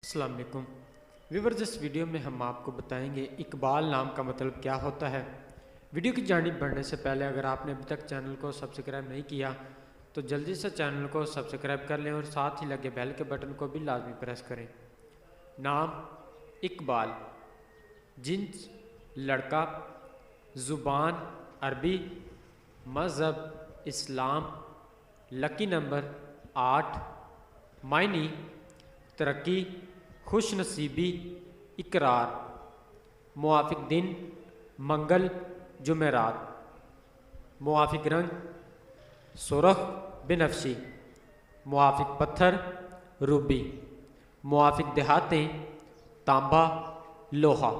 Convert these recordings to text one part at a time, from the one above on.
अस्सलाम वालेकुम व्यूअर्स, इस वीडियो में हम आपको बताएंगे इकबाल नाम का मतलब क्या होता है। वीडियो की जानिब बढ़ने से पहले अगर आपने अभी तक चैनल को सब्सक्राइब नहीं किया तो जल्दी से चैनल को सब्सक्राइब कर लें और साथ ही लगे बेल के बटन को भी लाजमी प्रेस करें। नाम इकबाल, जिन्स लड़का, ज़ुबान अरबी, मज़हब इस्लाम, लकी नंबर 8, मायनी तरक्की, खुश नसीबी, इकरार, मुआफिक दिन मंगल जुमेरात, मुआफिक रंग सुरख बिनफ्शी, मुआफिक पत्थर रूबी, मुआफिक देहातें तांबा लोहा।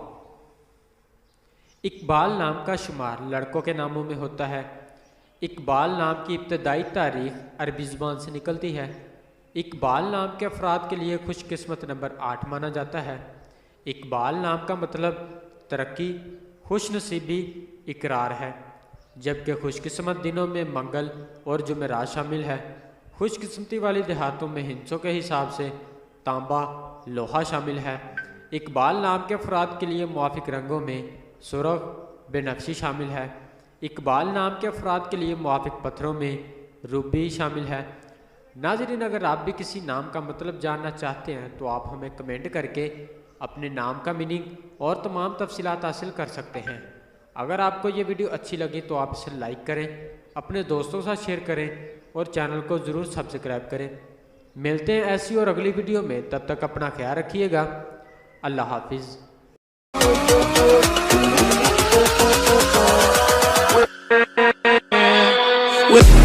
इकबाल नाम का शुमार लड़कों के नामों में होता है। इकबाल नाम की इब्तदाई तारीख अरबी ज़ुबान से निकलती है। इकबाल नाम के अफराद के लिए खुशकिस्मत नंबर 8 माना जाता है। इकबाल नाम का मतलब तरक्की, खुश नसीबी, इकरार है, जबकि खुशकिस्मत दिनों में मंगल और जुमेरात शामिल है। खुशकिस्मती वाली देहातों में हिंसों के हिसाब से तांबा लोहा शामिल है। इकबाल नाम के अफराद के लिए मुआफिक रंगों में सुरख बेनफ्शी शामिल है। इकबाल नाम के अफराद के लिए मुआफिक पत्थरों में रूबी शामिल है। नाज़रीन, अगर आप भी किसी नाम का मतलब जानना चाहते हैं तो आप हमें कमेंट करके अपने नाम का मीनिंग और तमाम तफसीलात हासिल कर सकते हैं। अगर आपको ये वीडियो अच्छी लगी तो आप इसे लाइक करें, अपने दोस्तों के साथ शेयर करें और चैनल को ज़रूर सब्सक्राइब करें। मिलते हैं ऐसी और अगली वीडियो में, तब तक अपना ख्याल रखिएगा। अल्लाह हाफिज़। With